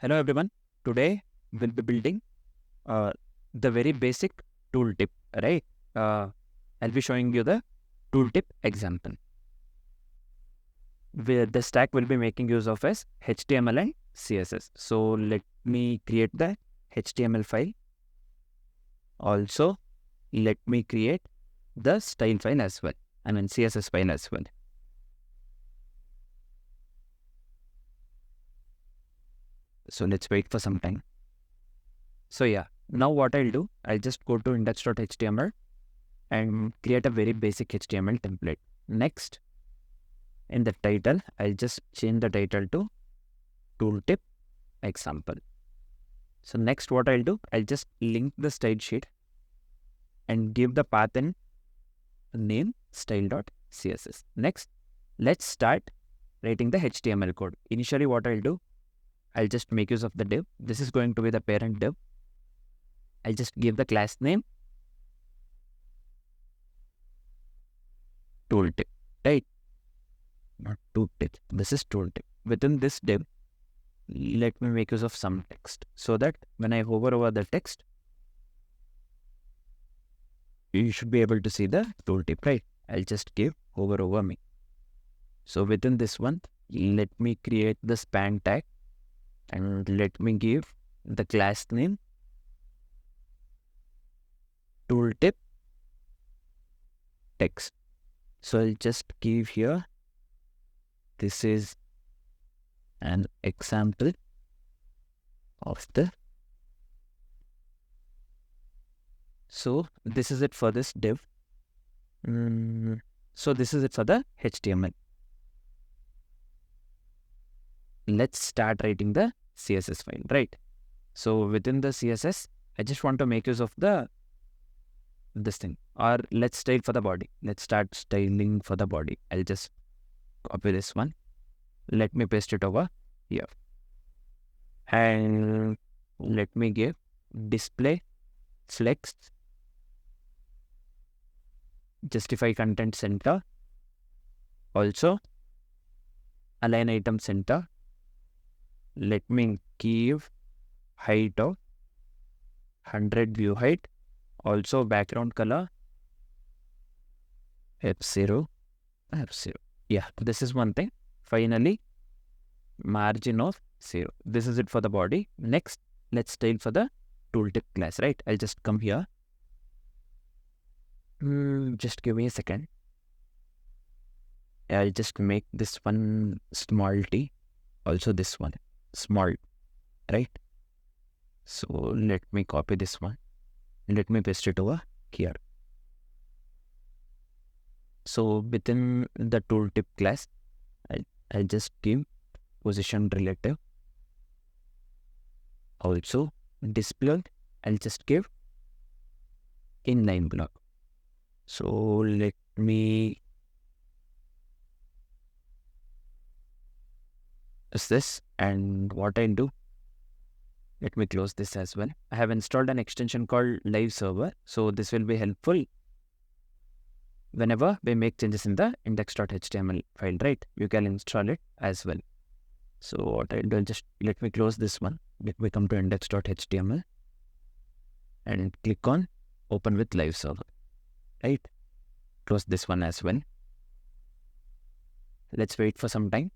Hello everyone. Today we'll be building uh, the very basic tooltip, right? I'll be showing you the tooltip example. Where the stack will be making use of as HTML and CSS. So let me create the HTML file. Also, let me create the style file as well. CSS file as well. So let's wait for some time. So yeah, now what I'll do, I'll just go to index.html and create a very basic HTML template. Next, in the title, I'll just change the title to tooltip example. So next what I'll do, I'll just link the style sheet and give the path and name style.css. Next, let's start writing the HTML code. Initially what I'll do, I'll just make use of the div. This is going to be the parent div. I'll just give the class name tooltip, right? Not tooltip. This is tooltip. Within this div, let me make use of some text so that when I hover over the text, you should be able to see the tooltip, right? I'll just give hover over me. So within this one, let me create the span tag and let me give the class name tooltip text. So I'll just give here, this is an example of the. So this is it for this div. So this is it for the HTML. Let's start writing the CSS file, right? So within the CSS, I just want to make use of this thing, or let's style for the body. Let's start styling for the body. I'll just copy this one. Let me paste it over here. And let me give display flex justify content center. Also align item center. Let me give height of 100 view height. Also background color F0. Yeah, this is one thing. Finally, margin of 0. This is it for the body. Next, let's style for the tooltip class, right? I'll just come here. Just give me a second. I'll just make this one small t. Also this one small, right? So let me copy this one. Let me paste it over here. So within the tooltip class, I'll just give position relative. Also display, I'll just give inline block. So let me use this, and what I'll do, let me close this as well. I have installed an extension called live server. So this will be helpful whenever we make changes in the index.html file, right? You can install it as well. So what I'll do, just let me close this one. Let me come to index.html and click on open with live server, right? Close this one as well. Let's wait for some time.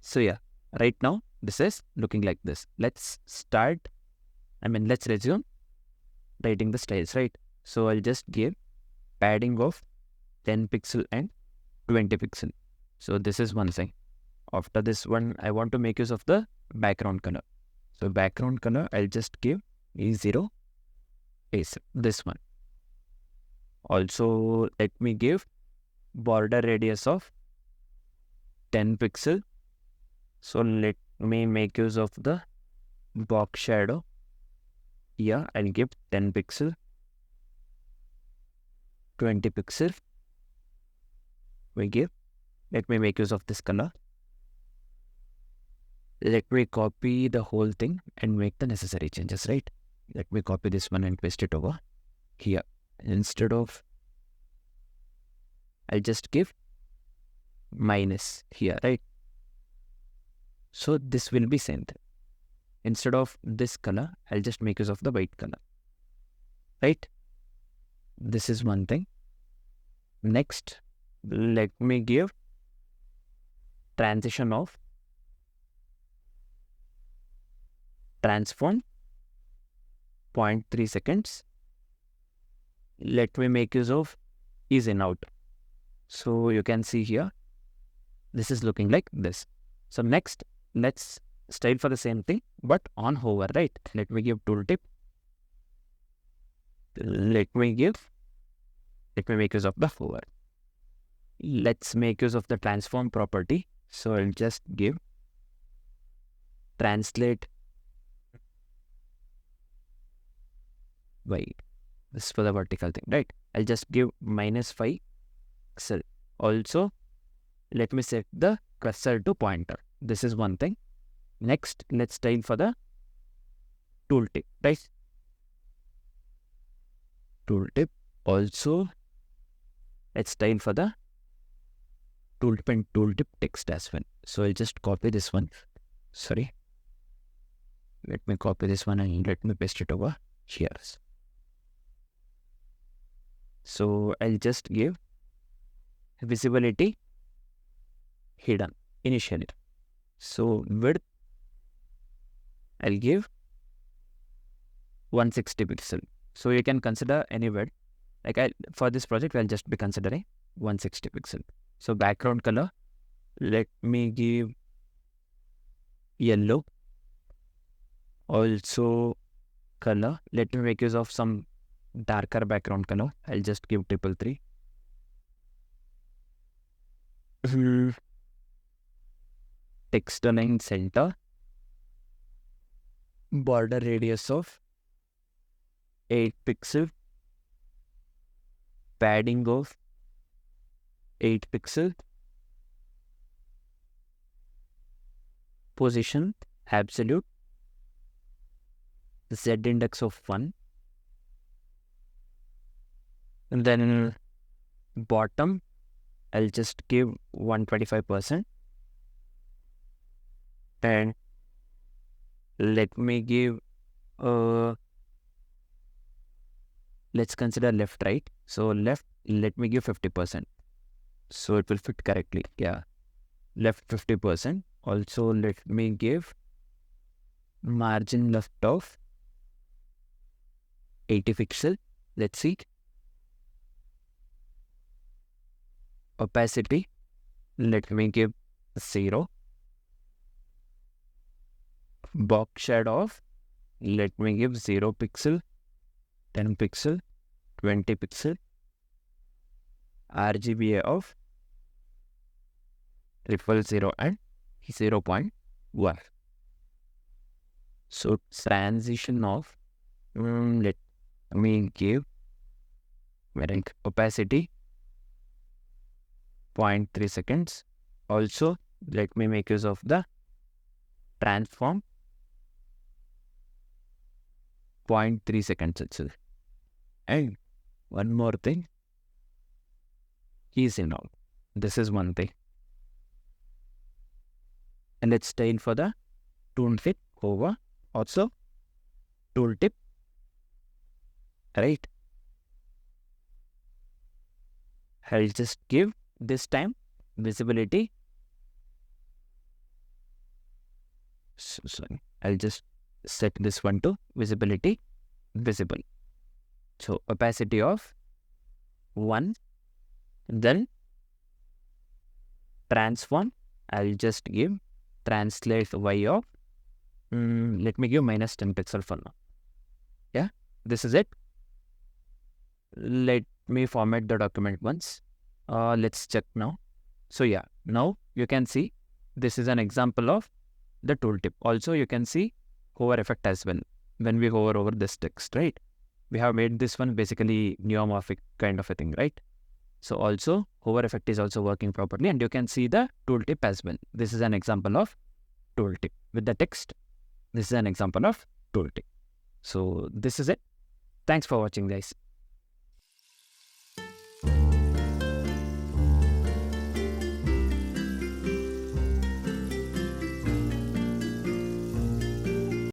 So yeah, right now this is looking like this. Let's resume writing the styles, right? So I'll just give padding of 10 pixel and 20 pixel. So this is one thing. After this one, I want to make use of the background color. So background color, I'll just give E0 is this one. Also, let me give border radius of 10 pixel. So let me make use of the box shadow. Here, I'll give 10 pixel, 20 pixel. Let me make use of this color. Let me copy the whole thing and make the necessary changes, right? Let me copy this one and paste it over here. Instead of, I'll just give minus here, right? So this will be same thing. Instead of this color, I'll just make use of the white color, right? This is one thing. Next, let me give transition of transform 0.3 seconds. Let me make use of is in out. So you can see here, this is looking like this. So next, let's style for the same thing, but on hover, right? Let me give tooltip. Let me make use of the hover. Let's make use of the transform property. So I'll just give translate by this for the vertical thing, right? I'll just give -5 pixel. Also, let me set the cursor to pointer. This is one thing. Next, let's style for the tooltip, right? Tooltip. Also, let's style for the tooltip and tooltip text as well. So I'll just copy this one. Sorry. Let me copy this one and let me paste it over here. So I'll just give visibility hidden initially. So width, I'll give 160 pixel. So you can consider any width. Like for this project, I'll just be considering 160 pixel. So background color, let me give yellow. Also color, let me make use of some darker background color. I'll just give 333. Text align center. Border radius of 8 pixel. Padding of 8 pixel. Position absolute. Z index of 1. And then bottom, I'll just give 125%. And let me give, let's consider left, right? So left, let me give 50%. So it will fit correctly. Yeah. Left 50%. Also, let me give margin left of 80 pixel. Let's see. Opacity, let me give 0. Box shadow of, let me give 0 pixel, 10 pixel, 20 pixel. RGBA of 000 and 0.1. So transition of, let me give opacity 0.3 seconds. Also, let me make use of the transform 0.3 seconds itself. And one more thing, keys in out. This is one thing. And let's style for the tooltip over. Also, tooltip, right? I'll just give this time visibility. Sorry, I'll just set this one to visibility visible. So opacity of 1. Then transform, I'll just give translate y of, let me give -10 pixel for now. Yeah, this is it. Let me format the document once. Let's check now. So yeah, now you can see this is an example of the tooltip. Also, you can see hover effect as well. When we hover over this text, right? We have made this one basically neomorphic kind of a thing, right? So also hover effect is also working properly, and you can see the tooltip as well. This is an example of tooltip with the text. This is an example of tooltip. So this is it. Thanks for watching, guys.